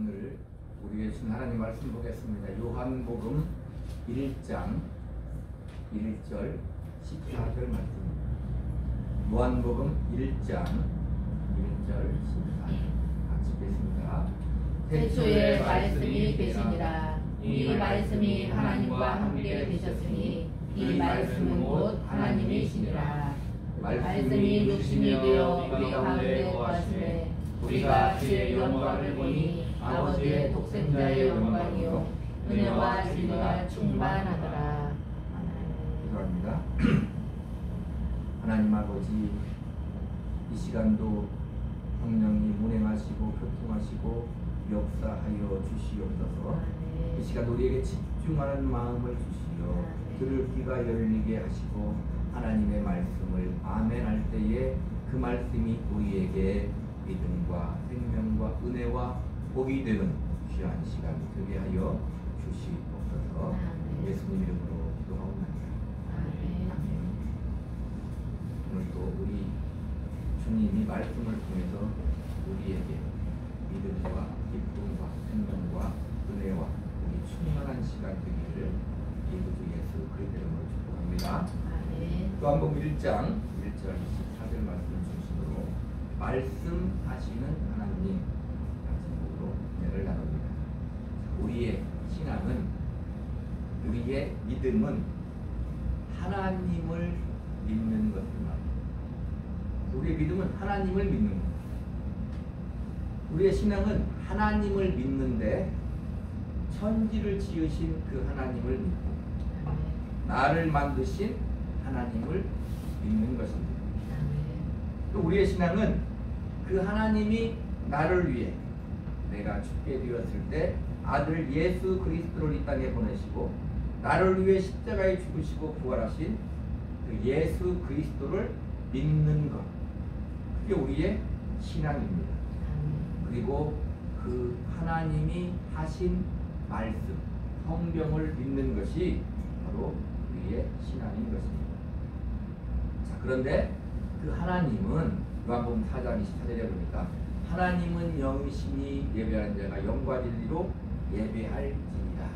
오늘 우리에게 준 하나님 말씀 보겠습니다. 요한복음 1장 1절 14절 말씀입니다. 요한복음 1장 1절 14절 같이 읽겠습니다. 태초에 말씀이 계시니라. 이 말씀이 하나님과 함께 계셨으니 이 말씀은 곧 하나님이시니라. 말씀이 육신이 되어 우리 가운데 거하시매 우리가 그의 영광을 보니 아버지의 독생자의 영광이요 은혜와 진리가 충만하더라. 기도합니다. 하나님 아버지, 이 시간도 성령이 운행하시고 교통하시고 역사하여 주시옵소서. 이 시간 우리에게 집중하는 마음을 주시어 들을 귀가 열리게 하시고 하나님의 말씀을 아멘 할 때에 그 말씀이 우리에게 믿음과 생명과 은혜와 복이 되는 귀한 시간 되게 하여 주시옵소서. 예수님 이름으로 기도하옵나이다. 아멘. 오늘도 우리 주님이 말씀을 통해서 우리에게 믿음과 기쁨과 생명과 은혜와 복이 충만한 시간 되기를 예수 그리스도로 축복합니다. 요한복음 1장 1절 14절 말씀을 중심으로 말씀하시는 하나님 말씀으로 은혜를 나눕니다. 우리의 신앙은, 우리의 믿음은 하나님을 믿는 것을 말합니다. 우리의 믿음은 하나님을 믿는 것. 우리의 신앙은 하나님을 믿는데 천지를 지으신 그 하나님을 믿고 나를 만드신 하나님을 믿는 것입니다. 또 우리의 신앙은 그 하나님이 나를 위해 내가 죽게 되었을 때 아들 예수 그리스도를 이 땅에 보내시고 나를 위해 십자가에 죽으시고 부활하신 그 예수 그리스도를 믿는 것, 그게 우리의 신앙입니다. 그리고 그 하나님이 하신 말씀, 성경을 믿는 것이 바로 우리의 신앙인 것입니다. 자, 그런데 그 하나님은 요한복음 4장 24절에 보니까 하나님은 영이시니 예배하는 자가 영과 진리로 예배할지니라.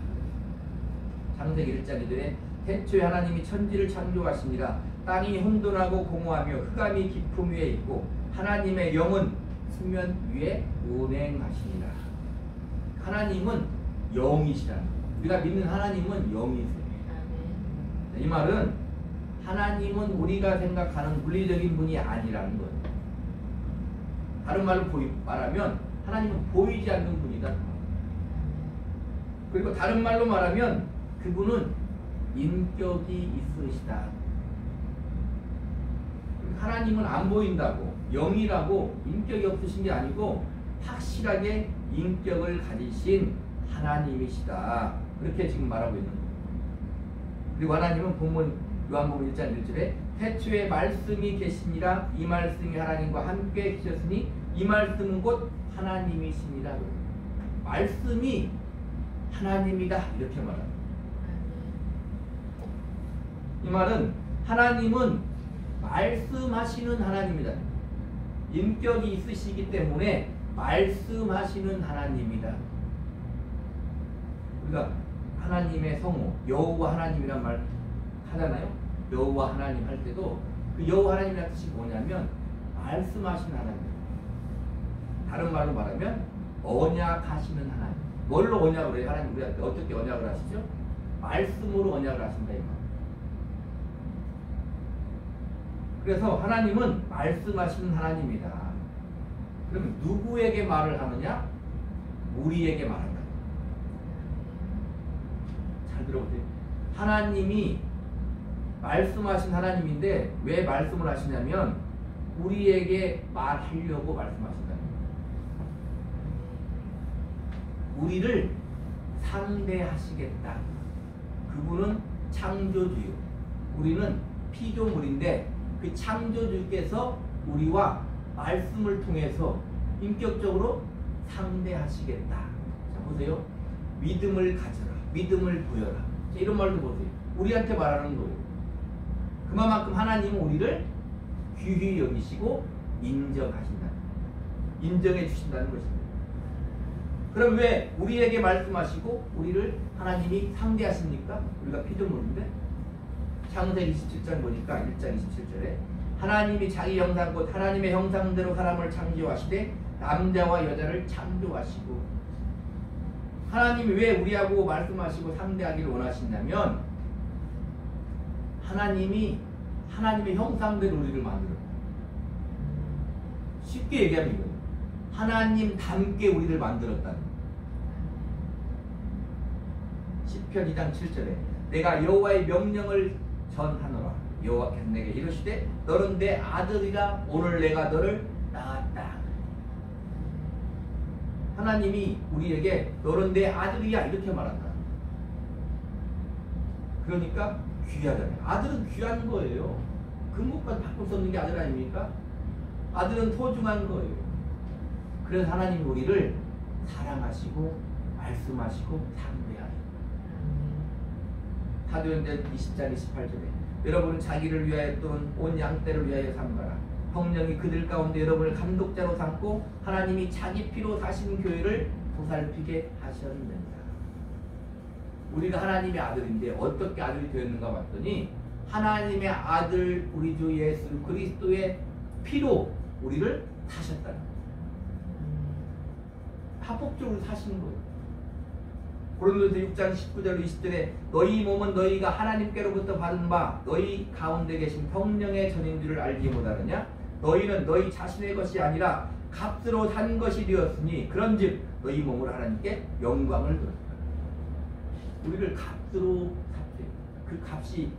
창세기 1장 2절에 태초에 하나님이 천지를 창조하시니라. 땅이 혼돈하고 공허하며 흑암이 깊음 위에 있고 하나님의 영은 수면 위에 운행하시니라. 하나님은 영이시라는 거예요. 우리가 믿는 하나님은 영이세요. 이 말은 하나님은 우리가 생각하는 물리적인 분이 아니라는 거예요. 다른 말로 말하면 하나님은 보이지 않는 분이다. 그리고 다른 말로 말하면 그분은 인격이 있으시다. 하나님은 안 보인다고, 영이라고 인격이 없으신 게 아니고 확실하게 인격을 가지신 하나님이시다. 그렇게 지금 말하고 있는 거예요. 그리고 하나님은 본문 요한복음 1장 1절에 태초에 말씀이 계시니라. 이 말씀이 하나님과 함께 계셨으니 이 말씀은 곧 하나님이시니라. 말씀이 하나님이다. 이렇게 말합니다. 이 말은 하나님은 말씀하시는 하나님이다. 인격이 있으시기 때문에 말씀하시는 하나님이다. 우리가 하나님의 성호, 여호와 하나님이란 말 하잖아요. 여호와 하나님 할 때도 그 여호와 하나님이라는 뜻이 뭐냐면 말씀하시는 하나님. 다른 말로 말하면 언약하시는 하나님. 뭘로 언약을 해요? 하나님 우리한테 어떻게 언약을 하시죠? 말씀으로 언약을 하신다 이 말. 그래서 하나님은 말씀하시는 하나님이다. 그러면 누구에게 말을 하느냐? 우리에게 말한다. 잘 들어보세요. 하나님이 말씀하신 하나님인데 왜 말씀을 하시냐면 우리에게 말하려고 말씀하신다. 우리를 상대하시겠다. 그분은 창조주요. 우리는 피조물인데 그 창조주께서 우리와 말씀을 통해서 인격적으로 상대하시겠다. 자, 보세요. 믿음을 가져라. 믿음을 보여라. 자, 이런 말도 보세요. 우리한테 말하는 거예요. 그만큼 하나님은 우리를 귀히 여기시고 인정하신다. 인정해 주신다는 것입니다. 그럼 왜 우리에게 말씀하시고 우리를 하나님이 상대하십니까? 우리가 피조물인데. 창세기 27장 보니까 1장 27절에 하나님이 자기 형상 곧 하나님의 형상대로 사람을 창조하시되 남자와 여자를 창조하시고. 하나님이 왜 우리하고 말씀하시고 상대하기를 원하시냐면 하나님이 하나님의 형상대로 우리를 만들어요. 쉽게 얘기하면 이거예요. 하나님 닮게 우리를 만들었다는 거예요. 시편 2장 7절에 내가 여호와의 명령을 전하노라. 여호와께서 내게 이르시되 너는 내 아들이라 오늘 내가 너를 낳았다. 하나님이 우리에게 너는 내 아들이야 이렇게 말한다. 그러니까 귀하잖아요. 아들은 귀한 거예요. 금국과 바꿀 수 없는 게 아들 아닙니까? 아들은 소중한 거예요. 그래서 하나님이 우리를 사랑하시고 말씀하시고 상대하시고. 사도행전 20장 28절에 여러분은 자기를 위하여 또는 온 양떼를 위하여 삼가라. 성령이 그들 가운데 여러분을 감독자로 삼고 하나님이 자기 피로 사신 교회를 보살피게 하셨느니라. 우리가 하나님의 아들인데 어떻게 아들이 되었는가 봤더니 하나님의 아들 우리 주 예수 그리스도의 피로 우리를 사셨다는 거예요. 합법적으로 사시는 거예요. 고린도서 6장 19절 20절에 너희 몸은 너희가 하나님께로부터 받은 바 너희 가운데 계신 성령의 전인 줄을 알지 못하느냐? 너희는 너희 자신의 것이 아니라 값으로 산 것이 되었으니 그런즉 너희 몸을 하나님께 영광을 돌렸다. 우리를 값으로 샀대요. 그 값이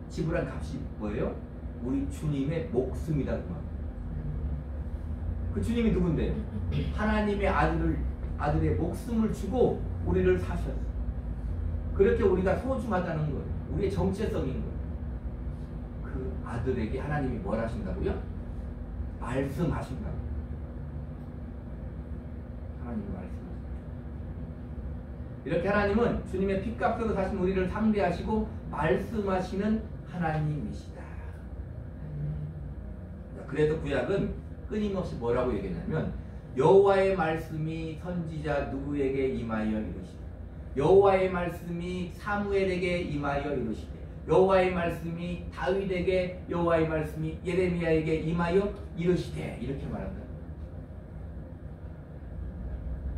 지불한 값이 뭐예요? 우리 주님의 목숨이다 그 말. 그 주님이 누군데요? 하나님의 아들의 목숨을 주고 우리를 사셨어요. 그렇게 우리가 소중하다는 거예요. 우리의 정체성인 거예요. 그 아들에게 하나님이 뭘 하신다고요? 말씀하신다고요. 하나님이 말씀하신다고요. 이렇게 하나님은 주님의 피값으로 사신 우리를 상대하시고 말씀하시는 하나님이시다. 그래서 구약은 끊임없이 뭐라고 얘기했냐면 여호와의 말씀이 선지자 누구에게 임하여 이르시되 여호와의 말씀이 사무엘에게 임하여 이르시되 여호와의 말씀이 다윗에게 여호와의 말씀이 예레미야에게 임하여 이르시되 이렇게 말한다.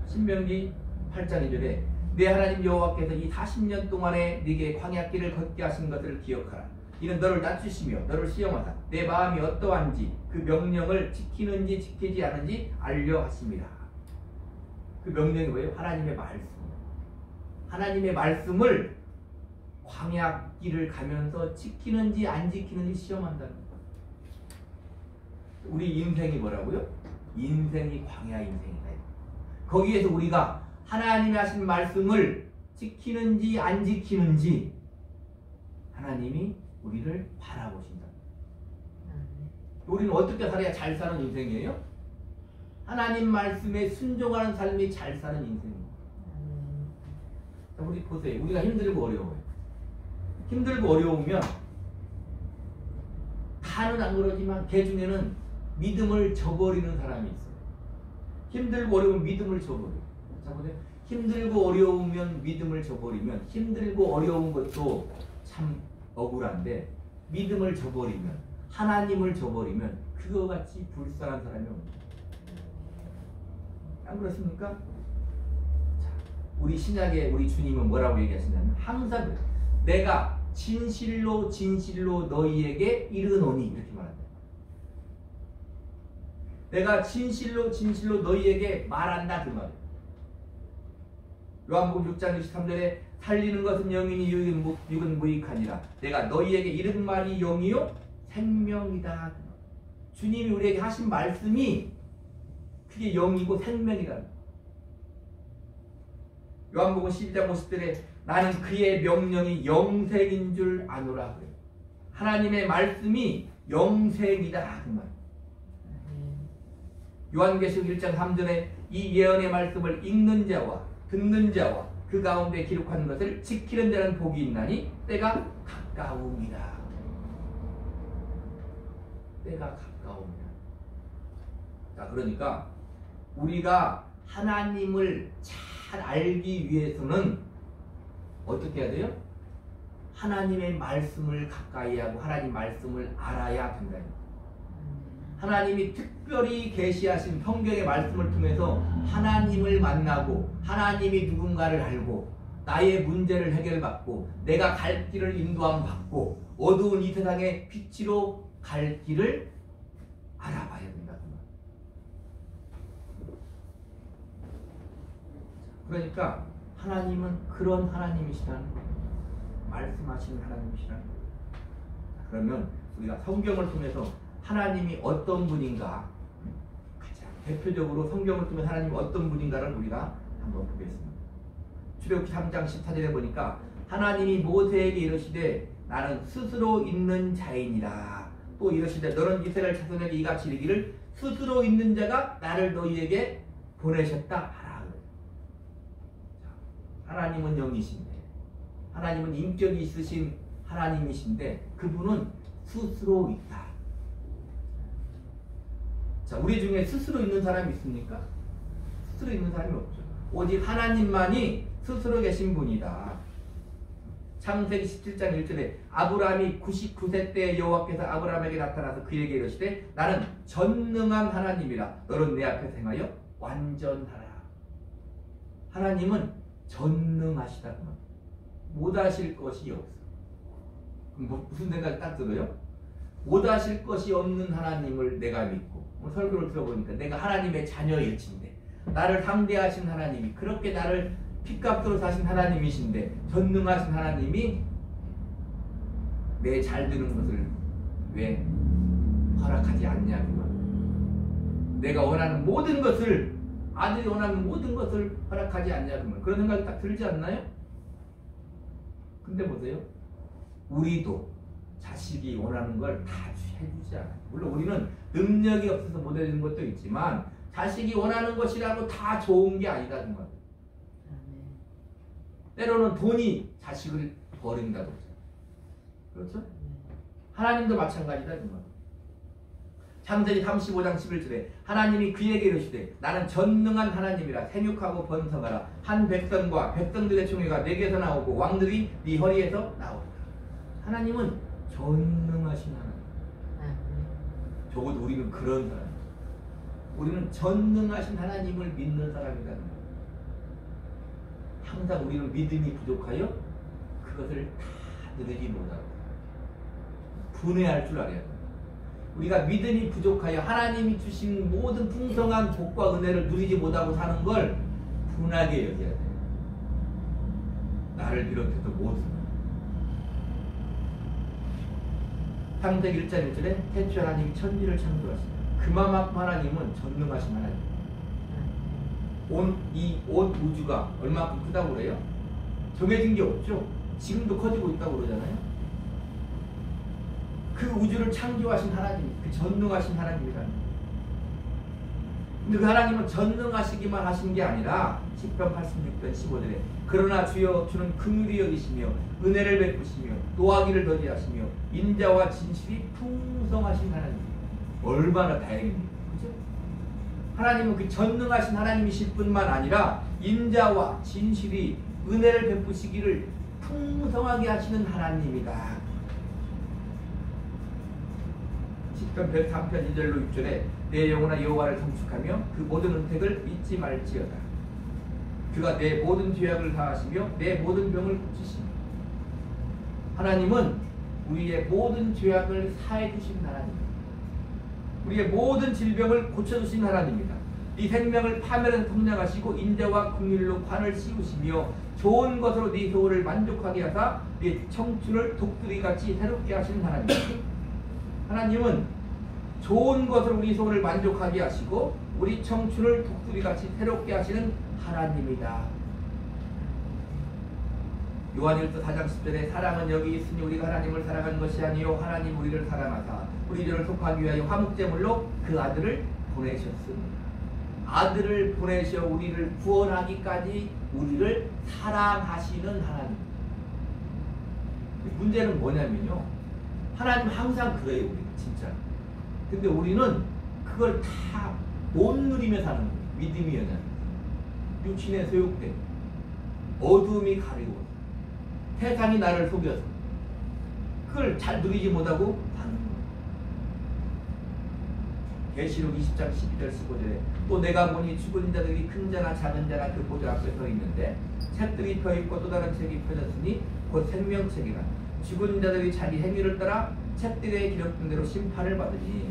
신명기 8장 2절에 내 하나님 여호와께서 이 40년 동안에 네게 광야길을 걷게 하신 것을 기억하라. 이는 너를 낮추시며 너를 시험하사 내 마음이 어떠한지 그 명령을 지키는지 지키지 않은지 알려 하심이라. 그 명령이 뭐예요? 하나님의 말씀. 하나님의 말씀을 광야길을 가면서 지키는지 안 지키는지 시험한다는 거예요. 우리 인생이 뭐라고요? 인생이 광야 인생이다. 거기에서 우리가 하나님이 하신 말씀을 지키는지 안 지키는지 하나님이 우리를 바라보신다. 우리는 어떻게 살아야 잘 사는 인생이에요? 하나님 말씀에 순종하는 삶이 잘 사는 인생입니다. 우리 보세요. 우리가 힘들고 어려워요. 힘들고 어려우면 다는 안 그러지만 개 중에는 믿음을 저버리는 사람이 있어요. 힘들고 어려우면 믿음을 저버려요. 자, 보세요. 힘들고 어려우면 믿음을 저버리면 힘들고 어려운 것도 참 억울한데 믿음을 저버리면 하나님을 저버리면 그거 같이 불쌍한 사람이 없습니다. 안 그렇습니까? 자, 우리 신약에 우리 주님은 뭐라고 얘기하시냐면 항상 내가 진실로 진실로 너희에게 이르노니 이렇게 말한다. 내가 진실로 진실로 너희에게 말한다 그 말이에요. 요한복음 6장 23절에 살리는 것은 영이니 육은 무익하니라. 내가 너희에게 이른 말이 영이요 생명이다. 주님이 우리에게 하신 말씀이 그게 영이고 생명이다. 요한복음 12장 50절에 나는 그의 명령이 영생인 줄 아노라 그래요. 하나님의 말씀이 영생이다 그 말. 요한계시록 1장 3절에 이 예언의 말씀을 읽는 자와 듣는 자와 그 가운데 기록하는 것을 지키는 자는 복이 있나니 때가 가까웁니다. 때가 가까웁니다. 자, 그러니까 우리가 하나님을 잘 알기 위해서는 어떻게 해야 돼요? 하나님의 말씀을 가까이 하고 하나님 말씀을 알아야 된다. 하나님이 특별히 계시하신 성경의 말씀을 통해서 하나님을 만나고 하나님이 누군가를 알고 나의 문제를 해결받고 내가 갈 길을 인도함 받고 어두운 이 세상의 빛으로 갈 길을 알아봐야 된다. 그러니까 하나님은 그런 하나님이시라는 거예요. 말씀하시는 하나님이시라는 거예요. 그러면 우리가 성경을 통해서 하나님이 어떤 분인가, 가장 대표적으로 성경을 통해 하나님이 어떤 분인가를 우리가 한번 보겠습니다. 출애굽기 3장 14절에 보니까 하나님이 모세에게 이르시되 나는 스스로 있는 자이니라. 또 이르시되 너는 이스라엘 자손에게 이같이 이르기를 스스로 있는 자가 나를 너희에게 보내셨다 하라. 하나님은 영이신데 하나님은 인격이 있으신 하나님이신데 그분은 스스로 있다. 자, 우리 중에 스스로 있는 사람이 있습니까? 스스로 있는 사람이 없죠. 오직 하나님만이 스스로 계신 분이다. 창세기 17장 1절에 아브라함이 99세 때 여호와께서 아브라함에게 나타나서 그에게 이르시되 나는 전능한 하나님이라 너는 내 앞에서 행하여 완전하라. 하나님은 전능하시다. 못하실 것이 없어. 무슨 생각이 딱 들어요? 못하실 것이 없는 하나님을 내가 믿고 설교를 들어보니까 내가 하나님의 자녀일진데 나를 상대하신 하나님이 그렇게 나를 핏값으로 사신 하나님이신데 전능하신 하나님이 내 잘 되는 것을 왜 허락하지 않냐고요. 내가 원하는 모든 것을 아들이 원하는 모든 것을 허락하지 않냐고요. 그런 생각이 딱 들지 않나요? 근데 보세요. 우리도 자식이 원하는 걸 다 해주지 않아요. 물론 우리는 능력이 없어서 못 해주는 것도 있지만 자식이 원하는 것이라고 다 좋은 게 아니다는 거예요. 때로는 돈이 자식을 버린다고 그러죠. 그렇죠? 하나님도 마찬가지다. 창세기 35장 11절에 하나님이 그에게 이르시되 나는 전능한 하나님이라 생육하고 번성하라. 한 백성과 백성들의 총회가 내게서 나오고 왕들이 네 허리에서 나오리라. 하나님은 전능하신 하나님. 적어도 우리는 그런 사람. 우리는 전능하신 하나님을 믿는 사람이라는 거예요. 항상 우리는 믿음이 부족하여 그것을 다 누리지 못하고 분해할 줄 알아야 돼요. 우리가 믿음이 부족하여 하나님이 주신 모든 풍성한 복과 은혜를 누리지 못하고 사는 걸 분하게 여겨야 돼요. 나를 비롯해서 모두. 창세기 1장 1절에 태초에 하나님이 천지를 창조하시다. 그만큼 하나님은 전능하신 하나님. 온 우주가 얼마큼 크다고 그래요? 정해진 게 없죠. 지금도 커지고 있다고 그러잖아요. 그 우주를 창조하신 하나님, 그 전능하신 하나님이라는 거예요. 근데 그 하나님은 전능하시기만 하신 게 아니라 10편 86편 15절에 그러나 주여 주는 긍휼히 여기시며 은혜를 베푸시며 노하기를 더디하시며 인자와 진실이 풍성하신 하나님. 얼마나 다행입니까? 그죠? 하나님은 그 전능하신 하나님이실 뿐만 아니라 인자와 진실이 은혜를 베푸시기를 풍성하게 하시는 하나님이다. 10편 103편 2절로 6절에 내 영혼아 여호와를 성축하며 그 모든 은택을 잊지 말지어다. 그가 내 모든 죄악을 다하시며 내 모든 병을 고치시며. 하나님은 우리의 모든 죄악을 사해 주신 하나님입니다. 우리의 모든 질병을 고쳐주신 하나님입니다. 네 생명을 파멸해서 통량하시고 인자와 긍휼로 관을 씌우시며 좋은 것으로 네 소원을 만족하게 하사 네 청춘을 독수리같이 새롭게 하시는 하나님입니다. 하나님은 좋은 것으로 우리 소원을 만족하게 하시고 우리 청춘을 독수리같이 새롭게 하시는 하나님이다. 요한일서 4장 10절에 사랑은 여기 있으니 우리가 하나님을 사랑한 것이 아니요 하나님 우리를 사랑하사 우리 죄를 속하기 위하여 화목제물로 그 아들을 보내셨습니다. 아들을 보내셔 우리를 구원하기까지 우리를 사랑하시는 하나님. 문제는 뭐냐면요, 하나님 항상 그래요. 우리 진짜. 근데 우리는 그걸 다 못 누리며 사는 거예요. 믿음이 여자. 육신의 소욕 때문에 어둠이 가리고 세상이 나를 속여서 그걸 잘 누리지 못하고 사는 거예요. 계시록 20장 12절 15절에 또 내가 보니 죽은 자들이 큰 자나 작은 자나 그 보좌 앞에 서 있는데 책들이 펴있고 또 다른 책이 펴졌으니 곧 생명책이라. 죽은 자들이 자기 행위를 따라 책들에 기록된 대로 심판을 받으니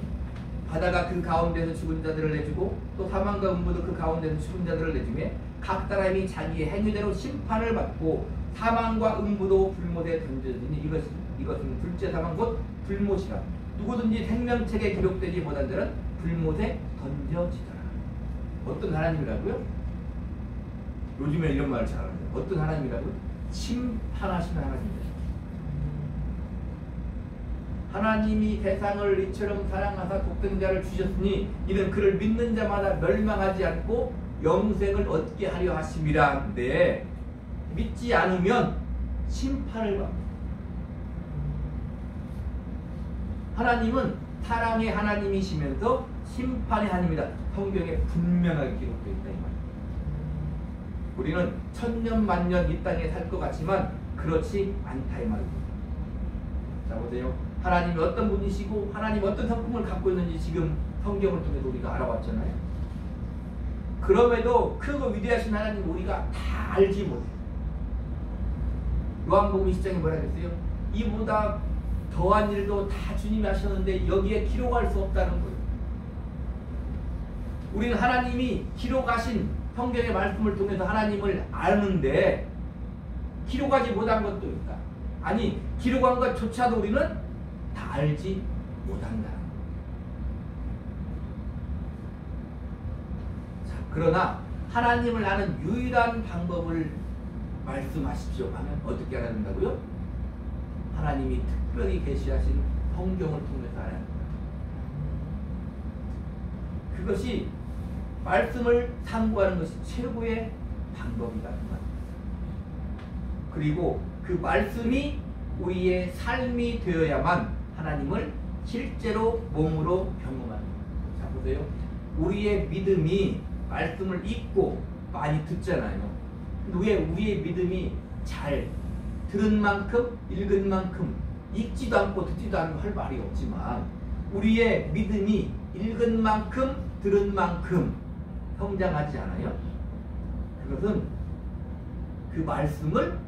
바다가 그 가운데서 죽은 자들을 내주고 또 사망과 음부도 그 가운데서 죽은 자들을 내주매 각 사람이 자기의 행위대로 심판을 받고 사망과 음부도 불못에 던져지니 이것은 둘째 사망 곧 불못이라. 누구든지 생명책에 기록되지 못한 자는 불못에 던져지더라. 어떤 하나님이라고요? 요즘에 이런 말을 잘 하는데 어떤 하나님이라고요? 심판하시는 하나님이에요. 하나님이 세상을 이처럼 사랑하사 독생자를 주셨으니 이는 그를 믿는 자마다 멸망하지 않고 영생을 얻게 하려 하심이라. 근데 믿지 않으면 심판을 받습니다. 하나님은 사랑의 하나님이시면서 심판의 하나님이다. 성경에 분명하게 기록되어 있다 이 말이에요. 우리는 천년 만년 이 땅에 살 것 같지만 그렇지 않다 이 말입니다. 자 보세요. 하나님이 어떤 분이시고 하나님이 어떤 성품을 갖고 있는지 지금 성경을 통해서 우리가 알아봤잖아요. 그럼에도 크고 위대하신 하나님 우리가 다 알지 못해요. 요한복음 20장에 뭐라 그랬어요? 이보다 더한 일도 다 주님이 하셨는데 여기에 기록할 수 없다는 거예요. 우리는 하나님이 기록하신 성경의 말씀을 통해서 하나님을 아는데 기록하지 못한 것도 있다. 아니 기록한 것조차도 우리는 다 알지 못한다. 자, 그러나 하나님을 아는 유일한 방법을 말씀하십시오 하면 어떻게 알아야 된다고요? 하나님이 특별히 계시하신 성경을 통해서 알아야 합니다. 그것이 말씀을 상고하는 것이 최고의 방법이다. 그리고 그 말씀이 우리의 삶이 되어야만 하나님을 실제로 몸으로 경험하는 거예요. 자 보세요. 우리의 믿음이 말씀을 읽고 많이 듣잖아요. 근데 왜 우리의 믿음이 잘 들은 만큼 읽은 만큼 읽지도 않고 듣지도 않고 할 말이 없지만 우리의 믿음이 읽은 만큼 들은 만큼 성장하지 않아요? 그것은 그 말씀을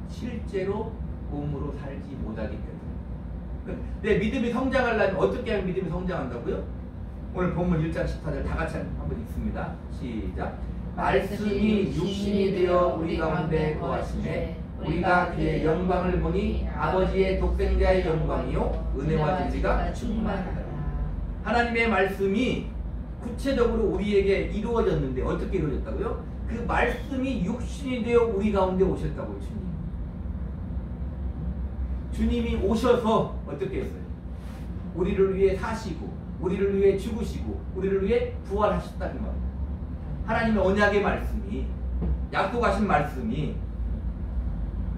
실제로 몸으로 살지 못하기 때문에. 내 믿음이 성장하려면 어떻게 하면 믿음이 성장한다고요? 오늘 본문 1장 14절 다 같이 한번 읽습니다. 시작. 말씀이 육신이 되어 우리 가운데 거하시매 우리가 그의 영광을 보니 아버지의 독생자의 영광이요 은혜와 진리가 충만하다. 하나님의 말씀이 구체적으로 우리에게 이루어졌는데 어떻게 이루어졌다고요? 그 말씀이 육신이 되어 우리 가운데 오셨다고요. 주님이 오셔서 어떻게 했어요? 우리를 위해 사시고 우리를 위해 죽으시고 우리를 위해 부활하셨다는 말입니다. 하나님의 언약의 말씀이 약속하신 말씀이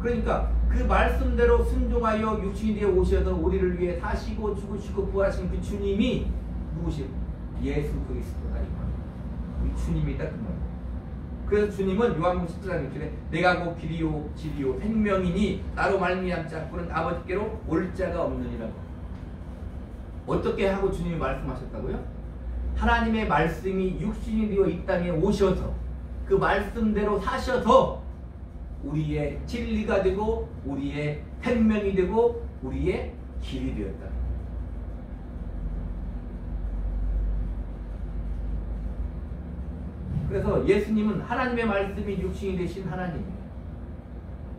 그러니까 그 말씀대로 순종하여 육신이 되어 오셔서 우리를 위해 사시고 죽으시고 부활하신 그 주님이 누구시오? 예수 그리스도다 이 말입니다. 우리 주님이다 그 말입니다. 그래서 주님은 요한복음 10장 6절에 내가 곧 길이요 진리요 생명이니 나로 말미암지 않고는 아버지께로 올 자가 없느니라고. 어떻게 하고 주님이 말씀하셨다고요? 하나님의 말씀이 육신이 되어 이 땅에 오셔서 그 말씀대로 사셔서 우리의 진리가 되고 우리의 생명이 되고 우리의 길이 되었다. 그래서 예수님은 하나님의 말씀이 육신이 되신 하나님이에요.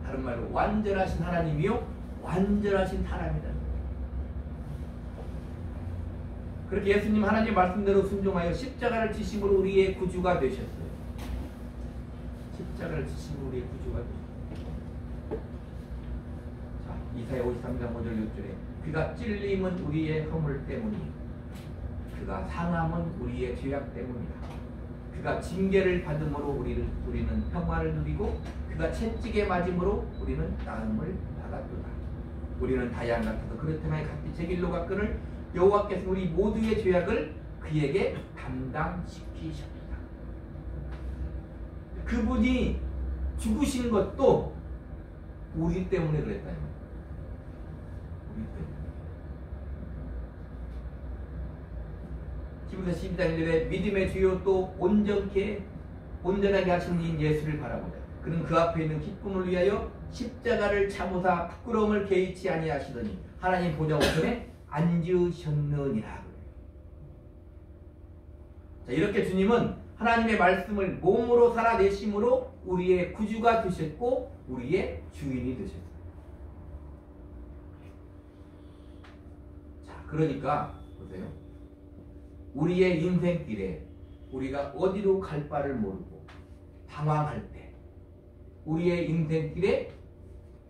다른 말로 완전하신 하나님이요 완전하신 사람이다. 그렇게 예수님 하나님의 말씀대로 순종하여 십자가를 지심으로 우리의 구주가 되셨어요. 십자가를 지심으로 우리의 구주가 되셨어요. 자, 이사야 53장 5절 6절에 그가 찔림은 우리의 허물 때문이요 그가 상함은 우리의 죄악 때문이다. 그가 징계를 받음으로 우리는 평화를 누리고 그가 채찍에 맞음으로 우리는 나음을 받았도다. 우리는 다 양 같아서 그렇다면 각기 제 길로 갔거늘 여호와께서 우리 모두의 죄악을 그에게 담당시키셨다. 그분이 죽으신 것도 우리 때문에 그랬다. 우리 때문에. 히브리서 12장 1절에 믿음의 주요 또 온전하게 하신 이인 예수를 바라보자. 그는 그 앞에 있는 기쁨을 위하여 십자가를 참으사 부끄러움을 개의치 아니하시더니 하나님 보좌 우편에 앉으셨느니라. 자, 이렇게 주님은 하나님의 말씀을 몸으로 살아내심으로 우리의 구주가 되셨고 우리의 주인이 되셨어요. 자, 그러니까 보세요. 우리의 인생길에 우리가 어디로 갈 바를 모르고 방황할 때, 우리의 인생길에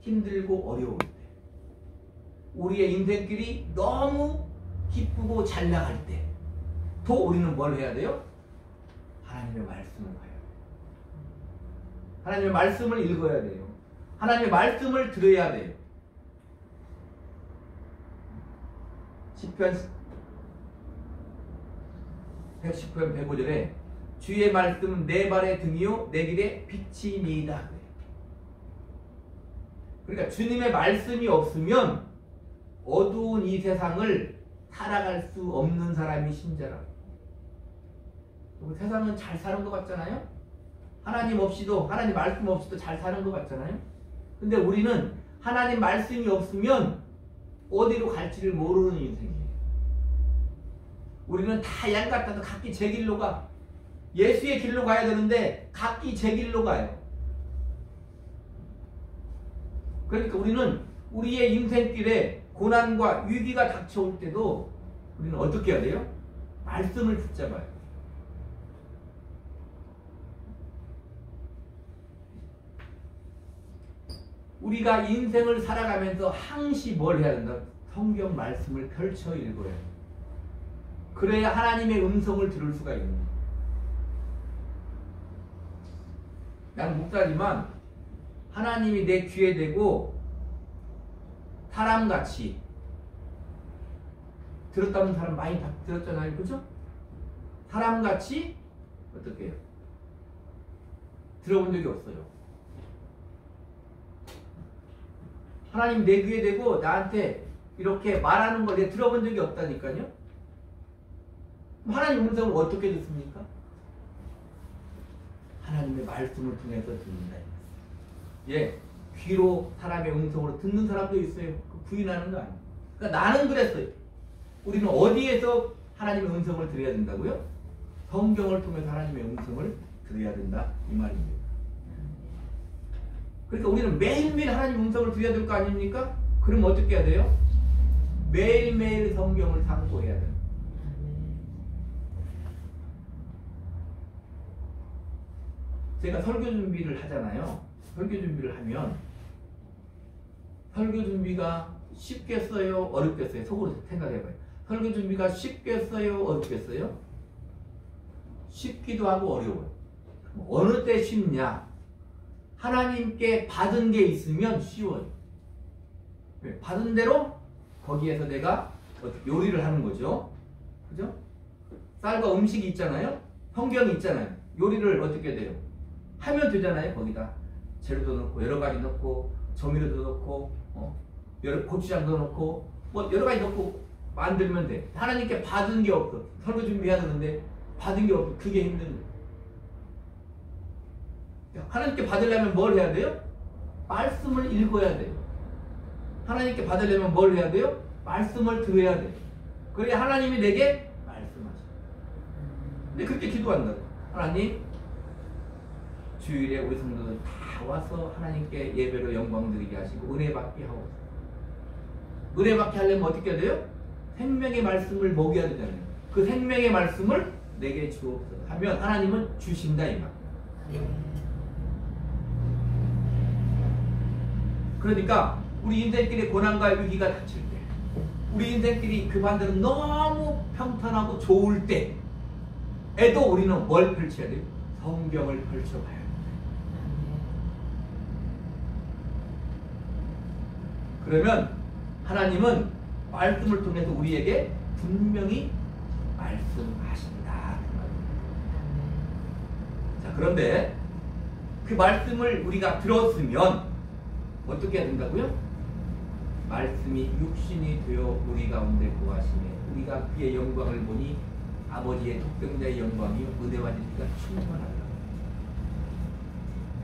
힘들고 어려울 때, 우리의 인생길이 너무 기쁘고 잘 나갈 때, 또 우리는 뭘 해야 돼요? 하나님의 말씀을 봐야 돼요. 하나님의 말씀을 읽어야 돼요. 하나님의 말씀을 들어야 돼요. 시편 119편 105절에 주의 말씀은 내 발의 등이요 내 길의 빛이니이다. 그러니까 주님의 말씀이 없으면 어두운 이 세상을 살아갈 수 없는 사람이 신자라. 세상은 잘 사는 것 같잖아요. 하나님 없이도, 하나님 말씀 없이도 잘 사는 것 같잖아요. 근데 우리는 하나님 말씀이 없으면 어디로 갈지를 모르는 인생이에요. 우리는 다 양 같아서 각기 제 길로 가. 예수의 길로 가야 되는데 각기 제 길로 가요. 그러니까 우리는 우리의 인생길에 고난과 위기가 닥쳐올 때도 우리는 어떻게 해야 돼요? 말씀을 붙잡아요. 우리가 인생을 살아가면서 항시 뭘 해야 된다? 성경 말씀을 펼쳐 읽어야 해요. 그래야 하나님의 음성을 들을 수가 있는 거예요. 나는 목사지만 하나님이 내 귀에 대고 사람같이 들었다는 사람 많이 들었잖아요. 그죠? 사람같이 어떻게 해요? 들어본 적이 없어요. 하나님 내 귀에 대고 나한테 이렇게 말하는 걸 내가 들어본 적이 없다니까요. 하나님 음성을 어떻게 듣습니까? 하나님의 말씀을 통해서 듣는다. 예, 귀로 사람의 음성으로 듣는 사람도 있어요. 부인하는 거 아니에요. 그러니까 나는 그랬어요. 우리는 어디에서 하나님의 음성을 들어야 된다고요? 성경을 통해서 하나님의 음성을 들어야 된다 이 말입니다. 그러니까 우리는 매일매일 하나님의 음성을 들어야 될 거 아닙니까? 그럼 어떻게 해야 돼요? 매일매일 성경을 상고해야 돼요. 제가 설교 준비를 하잖아요. 설교 준비를 하면 설교 준비가 쉽겠어요? 어렵겠어요? 속으로 생각해봐요. 설교 준비가 쉽겠어요? 어렵겠어요? 쉽기도 하고 어려워요. 어느 때 쉽냐? 하나님께 받은 게 있으면 쉬워요. 받은 대로 거기에서 내가 요리를 하는 거죠. 그죠? 쌀과 음식이 있잖아요. 성경이 있잖아요. 요리를 어떻게 돼요? 하면 되잖아요. 거기다 재료도 넣고 여러 가지 넣고 조미료도 넣고 여러 고추장도 넣고 뭐 여러 가지 넣고 만들면 돼. 하나님께 받은 게 없어. 설교 준비해야 되는데 받은 게 없어. 그게 힘든 거예요. 하나님께 받으려면 뭘 해야 돼요? 말씀을 읽어야 돼요. 하나님께 받으려면 뭘 해야 돼요? 말씀을 들어야 돼요. 그래야 하나님이 내게 말씀하셔요. 근데 그렇게 기도한다. 하나님, 주일에 우리 성도들 다 와서 하나님께 예배로 영광 드리게 하시고 은혜 받게 하옵소서. 은혜 받게 하려면 어떻게 해야 돼요? 생명의 말씀을 먹여야 되잖아요. 그 생명의 말씀을 내게 주옵소서 하면 하나님은 주신다 이 말. 그러니까 우리 인생길에 고난과 위기가 닥칠 때, 우리 인생길이 그 반대로 너무 평탄하고 좋을 때에도 우리는 뭘 펼쳐야 돼요? 성경을 펼쳐봐야 돼요. 그러면 하나님은 말씀을 통해서 우리에게 분명히 말씀하신다. 자, 그런데 그 말씀을 우리가 들었으면 어떻게 해야 된다고요? 말씀이 육신이 되어 우리 가운데 거하시네. 우리가 그의 영광을 보니 아버지의 독생자의 영광이 은혜와 진리가 충만하다.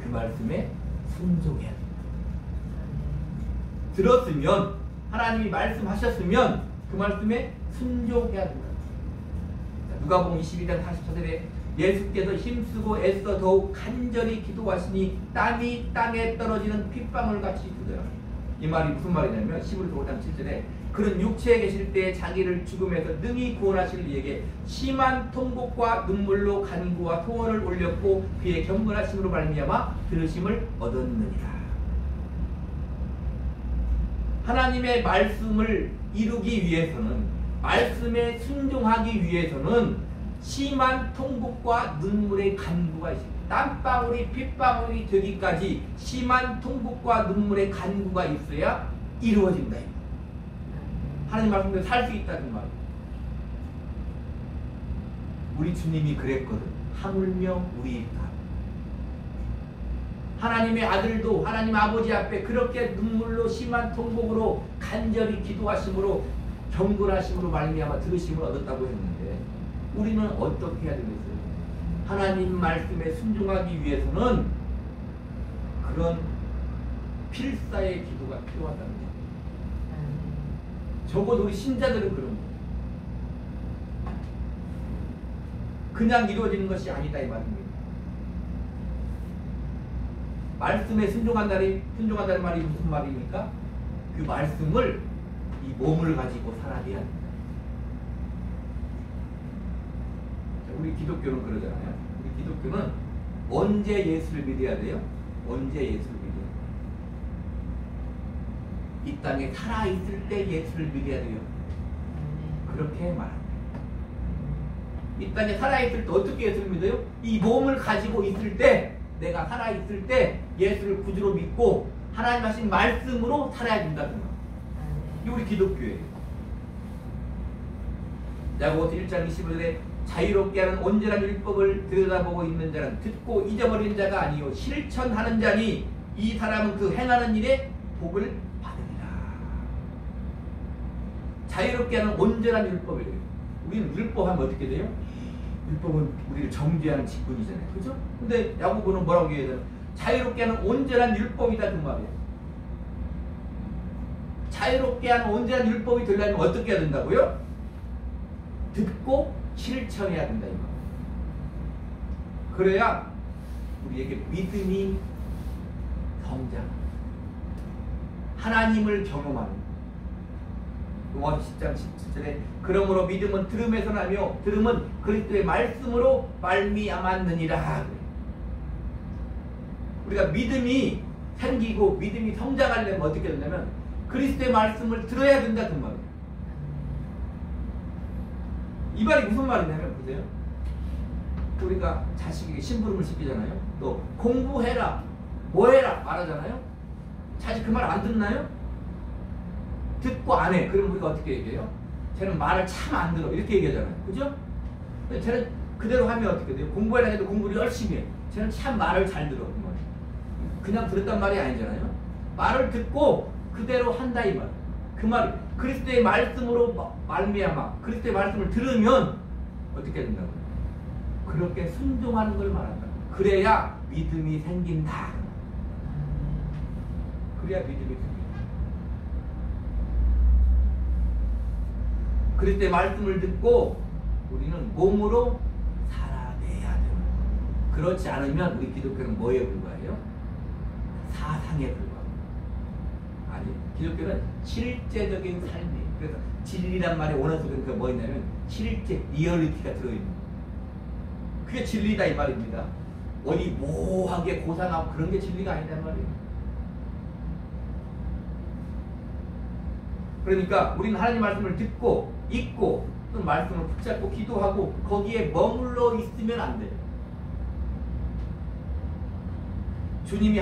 그 말씀에 순종해야 된다. 들었으면, 하나님이 말씀하셨으면 그 말씀에 순종해야 된다. 누가복음 22장 44절에 예수께서 힘쓰고 애써 더욱 간절히 기도하시니 땀이 땅에 떨어지는 핏방울 같이 굳어요. 이 말이 무슨 말이냐면 11조 5장 7절에 그는 육체에 계실 때 자기를 죽음에서 능히 구원하실 이에게 심한 통곡과 눈물로 간구와 소원을 올렸고 그의 경건하심으로 말미암아 들으심을 얻었느니라. 하나님의 말씀을 이루기 위해서는, 말씀에 순종하기 위해서는 심한 통곡과 눈물의 간구가 있습니다. 땀방울이 핏방울이 되기까지 심한 통곡과 눈물의 간구가 있어야 이루어진다. 하나님 말씀대로 살 수 있다는 말이에요. 우리 주님이 그랬거든. 하물며 우리일까. 하나님의 아들도 하나님 아버지 앞에 그렇게 눈물로 심한 통곡으로 간절히 기도하심으로 경건하심으로 말미암아 들으심을 얻었다고 했는데 우리는 어떻게 해야 되겠어요? 하나님 말씀에 순종하기 위해서는 그런 필사의 기도가 필요하다는 거예요. 적어도 우리 신자들은 그런 거예요. 그냥 이루어지는 것이 아니다 이 말입니다. 말씀에 순종한다는 말이 무슨 말입니까? 그 말씀을 이 몸을 가지고 살아내야 된다. 우리 기독교는 그러잖아요. 우리 기독교는 언제 예수를 믿어야 돼요? 언제 예수를 믿어야 돼요? 이 땅에 살아있을 때 예수를 믿어야 돼요. 그렇게 말합니다. 이 땅에 살아있을 때 어떻게 예수를 믿어요? 이 몸을 가지고 있을 때, 내가 살아있을 때 예수를 구주로 믿고 하나님 하신 말씀으로 살아야 된다는 거예요. 이게 우리 기독교예요. 야고보서 1장 25절에 자유롭게 하는 온전한 율법을 들여다보고 있는 자는 듣고 잊어버린 자가 아니요 실천하는 자니 이 사람은 그 행하는 일에 복을 받으리라. 자유롭게 하는 온전한 율법이래요. 우리는 율법하면 어떻게 돼요? 율법은 우리를 정죄하는 직분이잖아요. 그죠? 근데 야고보는 뭐라고 얘기해야 되나? 자유롭게 하는 온전한 율법이다 그 말이에요. 자유롭게 하는 온전한 율법이 되려면 어떻게 해야 된다고요? 듣고 실천해야 된다 이 말. 그래야 우리에게 믿음이 성장, 하나님을 경험하는. 로마서 10장 17절에 그러므로 믿음은 들음에서 나며 들음은 그리스도의 말씀으로 말미암았느니라. 우리가 믿음이 생기고 믿음이 성장하려면 어떻게 되냐면 그리스도의 말씀을 들어야 된다 그 말이에요. 이 말이 무슨 말이냐면 보세요. 우리가 자식에게 심부름을 시키잖아요. 또 공부해라, 뭐해라 말하잖아요. 자식 그 말 안 듣나요? 듣고 안 해. 그럼 우리가 어떻게 얘기해요? 쟤는 말을 참 안 들어. 이렇게 얘기하잖아요. 그죠? 근데 쟤는 그대로 하면 어떻게 돼요? 공부해라 해도 공부를 열심히 해. 쟤는 참 말을 잘 들어. 그냥 들었단 말이 아니잖아요. 말을 듣고 그대로 한다 이 말. 그 말이 그리스도의 말씀으로 말미암아 그리스도의 말씀을 들으면 어떻게 된다고요? 그렇게 순종하는 걸 말한다. 그래야 믿음이 생긴다. 그래야 믿음이 생긴다. 그리스도의 말씀을 듣고 우리는 몸으로 살아내야 돼요. 그렇지 않으면 우리 기독교는 뭐에 불과해요? 사상에 불과해요. 아니, 기독교는 실제적인 삶이에요. 그래서 진리란 말이 원어에서 그러니까 뭐였냐면 실제 리얼리티가 들어있는 거예요. 그게 진리다 이 말입니다. 어디 모호하게 고상하고 그런 게 진리가 아니란 말이에요. 그러니까 우리는 하나님 말씀을 듣고 읽고 또 말씀을 붙잡고 기도하고 거기에 머물러 있으면 안 돼요. 주님이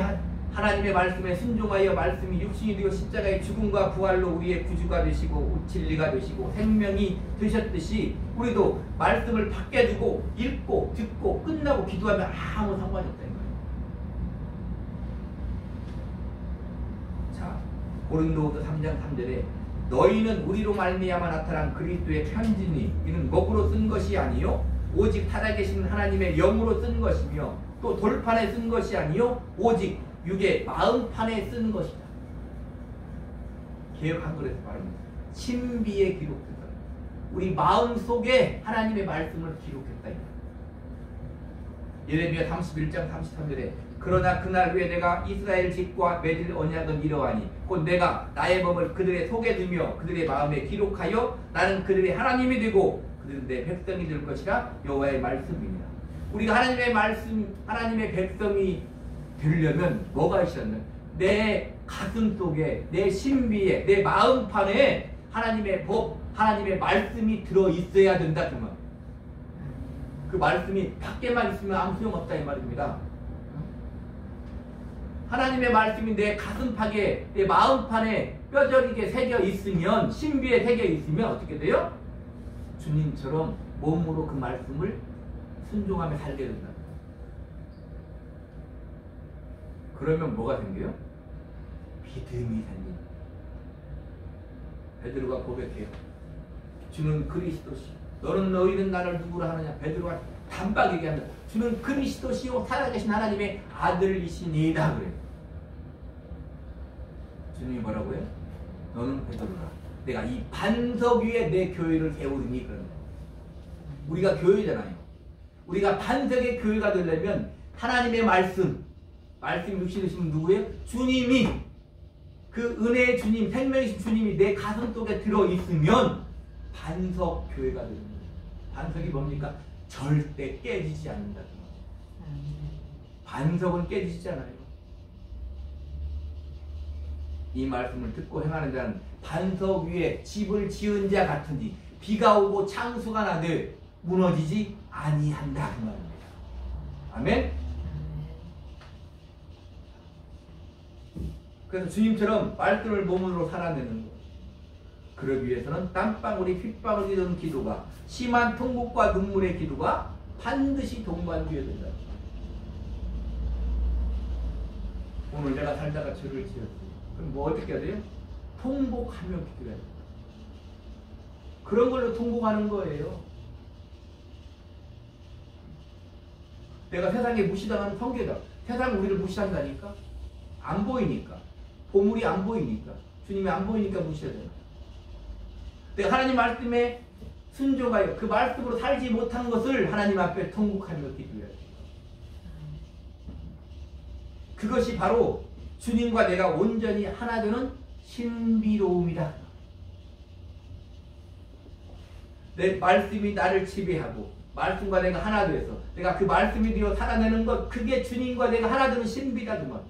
하나님의 말씀에 순종하여 말씀이 육신이 되어 십자가의 죽음과 부활로 우리의 구주가 되시고 진리가 되시고 생명이 되셨듯이 우리도 말씀을 밖에 두고 읽고 듣고 끝나고 기도하면 아무 상관이 없다는 거예요. 고린도후서 3장 3절에 너희는 우리로 말미암아 나타난 그리스도의 편지니 이는 먹으로 쓴 것이 아니요 오직 살아계신 하나님의 영으로 쓴 것이며 또 돌판에 쓴 것이 아니요 오직 육의 마음판에 쓴 것이다. 개역 한글에서 말합니다. 신비에 기록된다. 우리 마음속에 하나님의 말씀을 기록했다. 예레미야 31장 33절에 그러나 그날 후에 내가 이스라엘 집과 맺을 언약은 이러하니 곧 내가 나의 법을 그들의 속에 두며 그들의 마음에 기록하여 나는 그들의 하나님이 되고 그들은 내 백성이 될 것이라 여호와의 말씀이니라. 우리가 하나님의 말씀, 하나님의 백성이 되려면 뭐가 있었냐? 내 가슴 속에, 내 신비에, 내 마음판에 하나님의 법, 하나님의 말씀이 들어있어야 된다. 그 말씀이 밖에만 있으면 아무 소용없다 이 말입니다. 하나님의 말씀이 내 가슴팍에, 내 마음판에 뼈저리게 새겨 있으면, 신비에 새겨 있으면 어떻게 돼요? 주님처럼 몸으로 그 말씀을 순종하며 살게 된다. 그러면 뭐가 생겨요? 믿음이 생긴다. 베드로가 고백해요. 주는 그리스도시. 너희는 나를 누구라 하느냐? 베드로가 단박 얘기합니다. 주는 그리스도시요 살아계신 하나님의 아들이시니이다 그래요. 주님이 뭐라고요? 너는 베드로라. 내가 이 반석 위에 내 교회를 세우리니 그런 거예요. 우리가 교회잖아요. 우리가 반석의 교회가 되려면 하나님의 말씀 육신이 되시면 누구예요? 주님이 그 은혜의 주님, 생명이신 주님이 내 가슴 속에 들어있으면 반석 교회가 되는 거예요. 반석이 뭡니까? 절대 깨지지 않는다. 반석은 깨지지 않아요. 이 말씀을 듣고 행하는 자는 반석 위에 집을 지은 자 같으니 비가 오고 창수가 나되 무너지지 아니한다 그 말입니다. 아멘. 그래서 주님처럼 말씀을 몸으로 살아내는 거예요. 그러기 위해서는 땀방울이 핏방울 이던 기도가, 심한 통곡과 눈물의 기도가 반드시 동반되어야 된다. 오늘 내가 살다가 죄를 지었어요. 그럼 뭐 어떻게 해야 돼요? 통곡하며 기도해야 돼요. 그런 걸로 통곡하는 거예요. 내가 세상에 무시당하는 성계다. 세상 우리를 무시한다니까? 안 보이니까. 보물이 안 보이니까. 주님이 안 보이니까 무시해야 되나? 내가 하나님 말씀에 순종하여 그 말씀으로 살지 못한 것을 하나님 앞에 통곡하며 기도해야 돼요. 그것이 바로 주님과 내가 온전히 하나 되는 신비로움이다. 내 말씀이 나를 지배하고 말씀과 내가 하나 되어서 내가 그 말씀이 되어 살아내는 것, 그게 주님과 내가 하나 되는 신비다 그 말.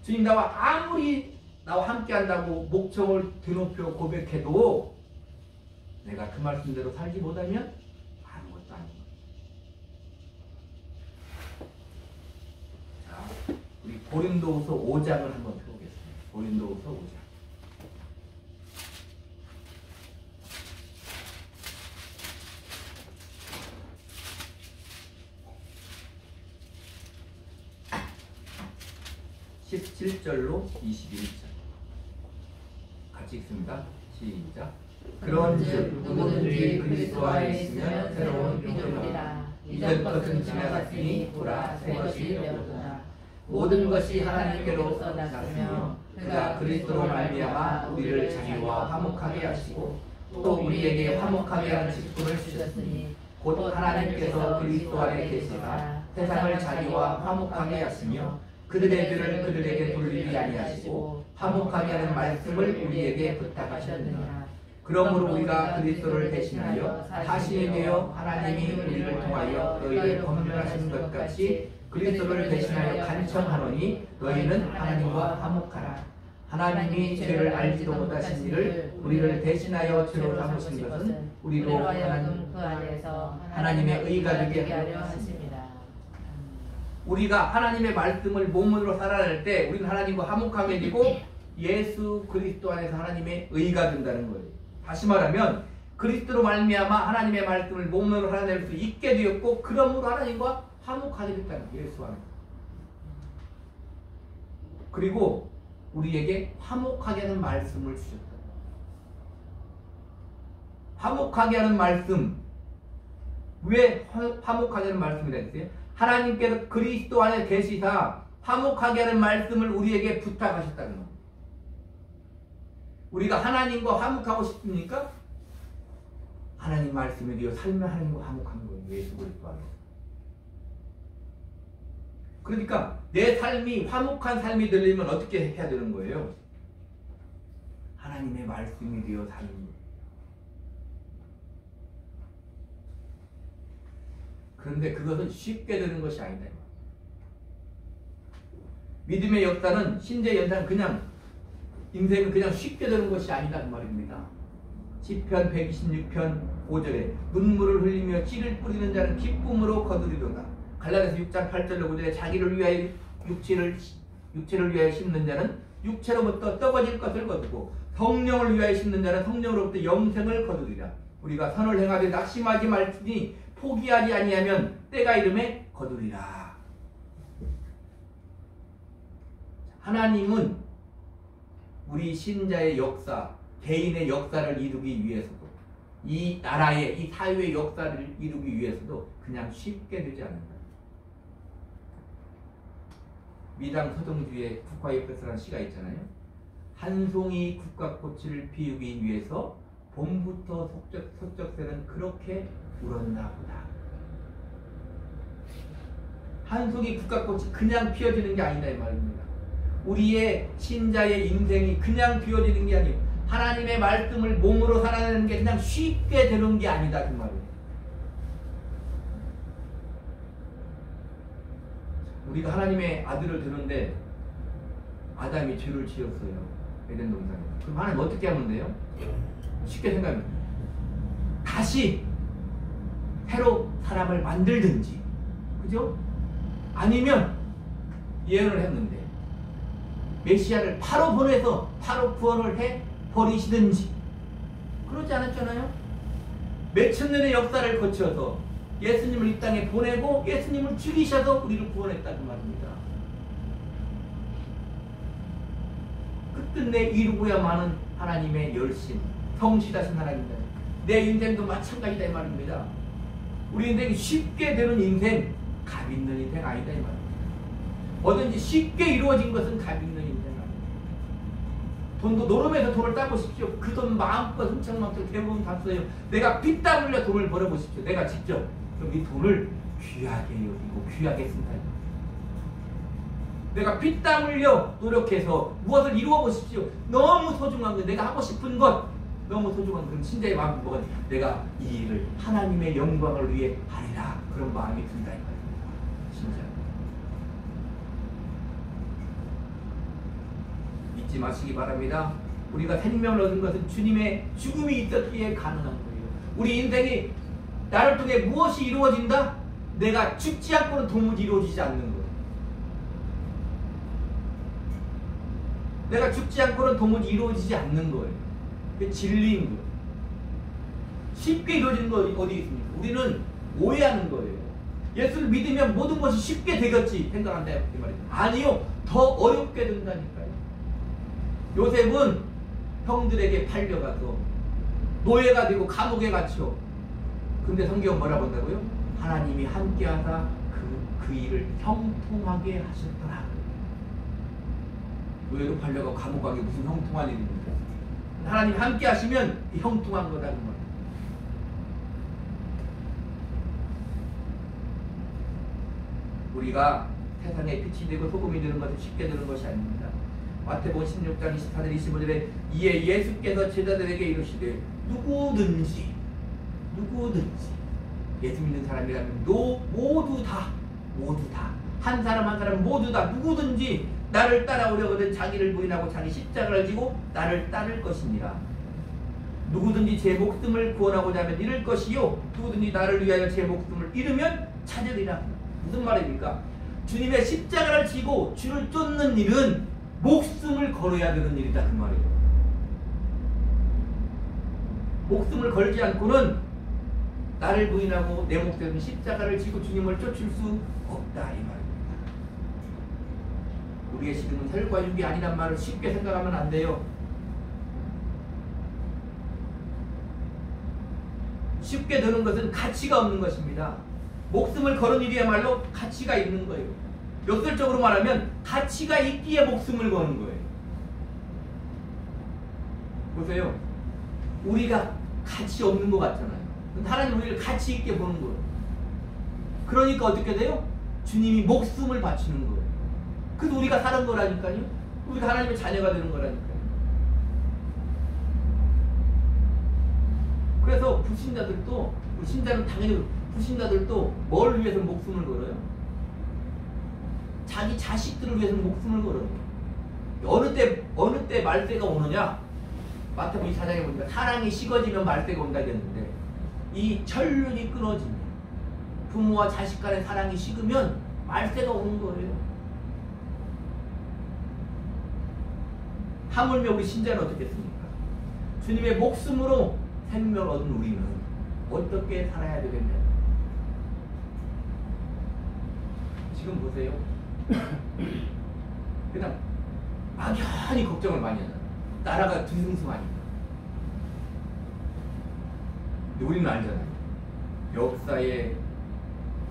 주님 아무리 나와 함께 한다고 목청을 드높여 고백해도 내가 그 말씀대로 살지 못하면 아무것도 아닌 거예요. 자, 우리 고린도후서 5장을 한번 펴보겠습니다. 고린도후서 5장. 아, 17절로 21절 같이 읽습니다. 시작. 그런즉 누구든지 그리스도 안에 있으면 새로운 피조물이라. 이전 것은 지나갔으니 보라 새 것이 되었도다. 모든 것이 하나님께로서 났으며 그가 그리스도로 말미암아 우리를 자유와 화목하게 하시고 또 우리에게 화목하게 하는 직분을 주셨으니 곧 하나님께서 그리스도 안에 계시사 세상을 자유와 화목하게 하시며 그들의 죄를 그들에게 돌리지 아니하시고 화목하게 하는 말씀을 우리에게 부탁하셨느니라. 그러므로 우리가 그리스도를 대신하여 사신이 되어 하나님이 우리를 통하여 너희를 건면하신 것 같이 그리스도를 대신하여 간청하노니 너희는 하나님과 화목하라. 하나님이 죄를 알지도 못하신 이를 우리를 대신하여 죄로 삼으신 것은 우리로 하나님 그 안에서 하나님의 의가 되게 하려 하십니다. 우리가 하나님의 말씀을 몸으로 살아낼 때 우리는 하나님과 화목하게 되고 예수 그리스도 안에서 하나님의 의가 된다는 거예요. 다시 말하면 그리스도로 말미암아 하나님의 말씀을 몸으로 살아낼 수 있게 되었고 그러므로 하나님과 화목하게 됐다는 거예요. 예수 안에서. 그리고 우리에게 화목하게 하는 말씀을 주셨다. 화목하게 하는 말씀. 왜 화목하게 하는 말씀이라 했어요? 하나님께서 그리스도 안에 계시사 화목하게 하는 말씀을 우리에게 부탁하셨다는 겁니다. 우리가 하나님과 화목하고 싶습니까? 하나님 말씀에 대해 살면 하나님과 화목한 거예요. 예수 그리스도 안에서. 그러니까 내 삶이 화목한 삶이 되려면 어떻게 해야 되는 거예요? 하나님의 말씀이 되어 사는 거예요. 그런데 그것은 쉽게 되는 것이 아니다. 믿음의 역사는 신재 연상 그냥 인생은 그냥 쉽게 되는 것이 아니다 그 말입니다. 시편 126편 5절에 눈물을 흘리며 씨를 뿌리는 자는 기쁨으로 거두리로다. 갈라디아서 6장 8절로 9절에 자기를 위하여 육체를 위하여 심는 자는 육체로부터 썩어질 것을 거두고 성령을 위하여 심는 자는 성령으로부터 영생을 거두리라. 우리가 선을 행하되 낙심하지 말지니 포기하지 아니하면 때가 이름에 거두리라. 하나님은 우리 신자의 역사, 개인의 역사를 이루기 위해서도 이 나라의, 이 사회의 역사를 이루기 위해서도 그냥 쉽게 되지 않는다. 미당 서정주의 국화잎에서라는 시가 있잖아요. 한 송이 국화꽃을 피우기 위해서 봄부터 서쪽새는 그렇게 울었나 보다. 한 송이 국화꽃이 그냥 피어지는 게 아니다 이 말입니다. 우리의 신자의 인생이 그냥 피어지는 게 아니에요. 하나님의 말씀을 몸으로 살아내는 게 그냥 쉽게 되는 게 아니다 그 말이에요. 우리가 하나님의 아들을 두는데 아담이 죄를 지었어요. 에덴 동산에. 그럼 하나님 어떻게 하면 돼요? 쉽게 생각합니다. 다시 새로 사람을 만들든지, 그죠? 아니면 예언을 했는데 메시아를 바로 보내서 바로 구원을 해 버리시든지. 그러지 않았잖아요? 몇천 년의 역사를 거쳐서 예수님을 이 땅에 보내고 예수님을 죽이셔서 우리를 구원했다는 말입니다. 끝끝내 이루고야만은 하나님의 열심, 성실하신 하나님입니다. 내 인생도 마찬가지다 이 말입니다. 우리 인생이 쉽게 되는 인생, 값 있는 인생 아니다 이 말입니다. 뭐든지 쉽게 이루어진 것은 값 있는 인생 아닙니다. 돈도 노름에서 돈을 따보십시오. 그 돈 마음껏 흥청망청 대부분 다 써요. 내가 피땀 흘려 돈을 벌어보십시오. 내가 직접. 그럼 이 돈을 귀하게 여기고 귀하게 쓴다. 내가 피땀 흘려 노력해서 무엇을 이루어 보십시오. 너무 소중한 것, 내가 하고 싶은 것 너무 소중한 그런 신자의 마음이 뭐가 내가 이 일을 하나님의 영광을 위해 하리라. 그런 마음이 든다 이 말입니다. 진짜 잊지 마시기 바랍니다. 우리가 생명을 얻은 것은 주님의 죽음이 있었기에 가능한 거예요. 우리 인생이 나를 통해 무엇이 이루어진다? 내가 죽지 않고는 도무지 이루어지지 않는 거예요. 내가 죽지 않고는 도무지 이루어지지 않는 거예요. 그게 진리인 거예요. 쉽게 이루어지는 거 어디 있습니까? 우리는 오해하는 거예요. 예수를 믿으면 모든 것이 쉽게 되겠지 생각한다 이 말이에요. 아니요. 더 어렵게 된다니까요. 요셉은 형들에게 팔려가서 노예가 되고 감옥에 갇혀. 근데 성경은 뭐라고 한다고요? 하나님이 함께하사 그 일을 형통하게 하셨더라. 노예로 팔려가고 감옥 가기 무슨 형통한 일입니까? 하나님 함께 하시면 형통한 거다 그 말이에요. 우리가 세상에 빛이 되고 소금이 되는 것은 쉽게 되는 것이 아닙니다. 마태복음 16장 24절 25절에 이에 예수께서 제자들에게 이르시되 누구든지 예수 믿는 사람이라면 모두 다 한 사람 한 사람 모두 다 누구든지 나를 따라오려거든 자기를 부인하고 자기 십자가를 지고 나를 따를 것이니라. 누구든지 제 목숨을 구원하고자 하면 잃을 것이요 누구든지 나를 위하여 제 목숨을 잃으면 찾으리라. 무슨 말입니까? 주님의 십자가를 지고 주를 쫓는 일은 목숨을 걸어야 되는 일이다 그 말이에요. 목숨을 걸지 않고는 나를 부인하고 내 목숨 십자가를 지고 주님을 쫓을 수 없다 이 말입니다. 우리의 식음은 혈과 육이 아니란 말을 쉽게 생각하면 안 돼요. 쉽게 드는 것은 가치가 없는 것입니다. 목숨을 거는 일이야말로 가치가 있는 거예요. 역설적으로 말하면 가치가 있기에 목숨을 거는 거예요. 보세요. 우리가 가치 없는 것 같잖아요. 하나님 우리를 가치 있게 보는 거예요. 그러니까 어떻게 돼요? 주님이 목숨을 바치는 거예요. 그래서 우리가 사는 거라니까요. 우리가 하나님의 자녀가 되는 거라니까요. 그래서 불신자들도, 신자는 당연히 불신자들도 뭘 위해서 목숨을 걸어요? 자기 자식들을 위해서 목숨을 걸어요. 어느 때 말세가 오느냐? 마태복음 24장에 보니까 사랑이 식어지면 말세가 온다 했는데, 이 천륜이 끊어지면, 부모와 자식 간의 사랑이 식으면 말세가 오는 거예요. 하물며 우리 신자는 어떻겠습니까? 주님의 목숨으로 생명을 얻은 우리는 어떻게 살아야 되겠냐? 지금 보세요. 그냥 막연히 걱정을 많이 하잖아요. 나라가 뒤숭숭하니까. 근데 우리는 알잖아요. 역사의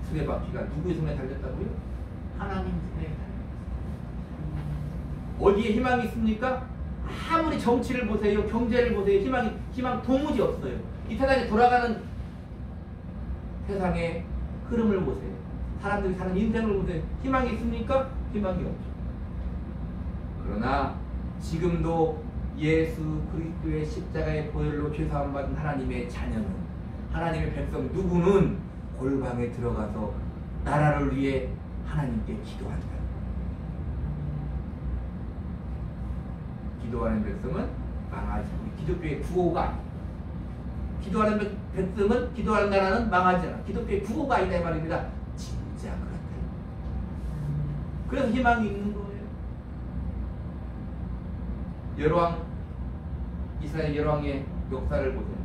수레바퀴가 누구의 손에 달렸다고요? 하나님 손에 달렸어요. 어디에 희망이 있습니까? 아무리 정치를 보세요, 경제를 보세요, 희망 도무지 없어요. 이 세상에 돌아가는 세상의 흐름을 보세요. 사람들이 사는 인생을 보세요. 희망이 있습니까? 희망이 없죠. 그러나 지금도 예수 그리스도의 십자가의 보혈로 죄사함 받은 하나님의 자녀는, 하나님의 백성 누구는 골방에 들어가서 나라를 위해 하나님께 기도한다. 기도하는 백성은 망하지. 기독교의 구호가 아니다. 기도하는 백성은, 기도하는 나라는 망하지 않아. 기독교의 구호가 아니다 이 말입니다. 진짜 그렇다. 그래서 희망이 있는 거예요. 이스라엘 열왕의 역사를 보세요.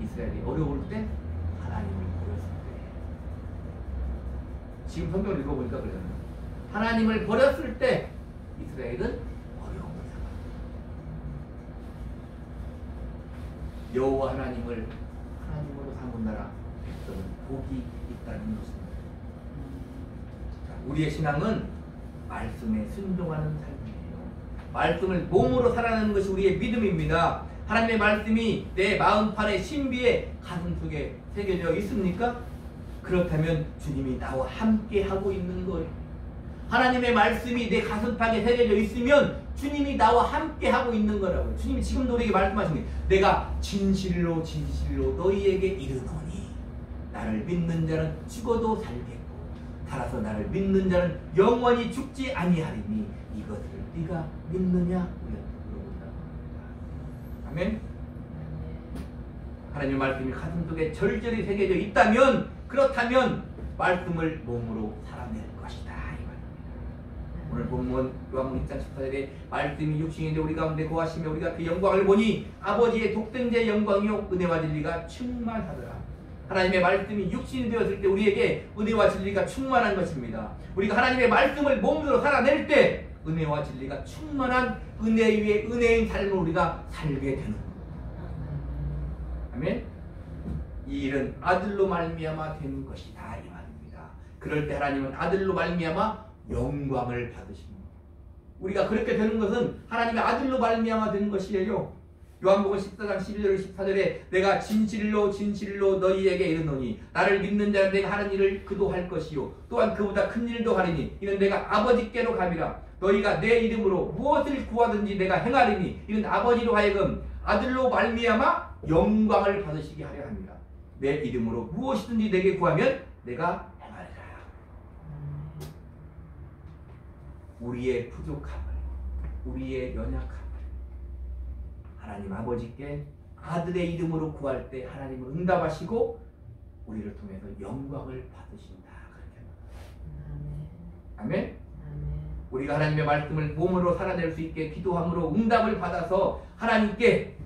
이스라엘이 어려울 때 하나님을 버렸을 때. 지금 성경을 읽어보니까 그러잖아요. 하나님을 버렸을 때 이스라엘은 어려움을 당합니다. 여호와 하나님을 하나님으로 삼은 나라 백성은 복이 있다는 것입니다. 우리의 신앙은 말씀에 순종하는 삶이에요. 말씀을 몸으로 살아내는 것이 우리의 믿음입니다. 하나님의 말씀이 내 마음판에 신비에 가슴속에 새겨져 있습니까? 그렇다면 주님이 나와 함께 하고 있는 거예요. 하나님의 말씀이 내 가슴팍에 새겨져 있으면 주님이 나와 함께 하고 있는 거라고요. 주님이 지금도 우리에게 말씀하시는 게, 내가 진실로 진실로 너희에게 이르노니 나를 믿는 자는 죽어도 살겠고 살아서 나를 믿는 자는 영원히 죽지 아니하리니 이것을 네가 믿느냐? 물어본다. 아멘. 하나님의 말씀이 가슴속에 절절히 새겨져 있다면, 그렇다면 말씀을 몸으로 살아낼 것이다 이 말입니다. 오늘 본문 요한복음 1장 14절에 말씀이 육신이 되어 우리 가운데 거하시며 우리가 그 영광을 보니 아버지의 독생자의 영광이요 은혜와 진리가 충만하더라. 하나님의 말씀이 육신이 되었을 때 우리에게 은혜와 진리가 충만한 것입니다. 우리가 하나님의 말씀을 몸으로 살아낼 때 은혜와 진리가 충만한 은혜 위에 은혜인 삶을 우리가 살게 되는 겁니다. 아멘. 이 일은 아들로 말미암아 된 것이다 이 말입니다. 그럴 때 하나님은 아들로 말미암아 영광을 받으십니다. 우리가 그렇게 되는 것은 하나님의 아들로 말미암아 되는 것이에요. 요한복음 14장 11절 14절에 내가 진실로 진실로 너희에게 이르노니 나를 믿는 자는 내가 하는 일을 그도 할 것이요 또한 그보다 큰 일도 하리니 이는 내가 아버지께로 가미라. 너희가 내 이름으로 무엇을 구하든지 내가 행하리니 이는 아버지로 하여금 아들로 말미암아 영광을 받으시게 하려 합니다. 내 이름으로 무엇이든지 내게 구하면 내가 행하리라. 우리의 부족함을, 우리의 연약함을 하나님 아버지께 아들의 이름으로 구할 때 하나님은 응답하시고 우리를 통해서 영광을 받으신다. 그렇게 말합니다. 아멘. 우리가 하나님의 말씀을 몸으로 살아낼 수 있게 기도함으로 응답을 받아서 하나님께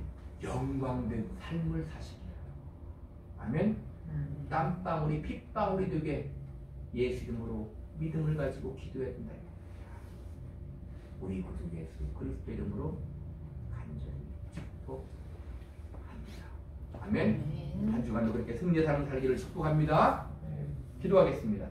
영광된 삶을 사시기를. 아멘. 땀방울이 핏방울이 되게 예수 이름으로 믿음을 가지고 기도해야 된다. 우리 구주 예수 그리스도 이름으로 간절히 축복합니다. 아멘. 한 주간도 그렇게 승리의 삶을 살기를 축복합니다. 기도하겠습니다.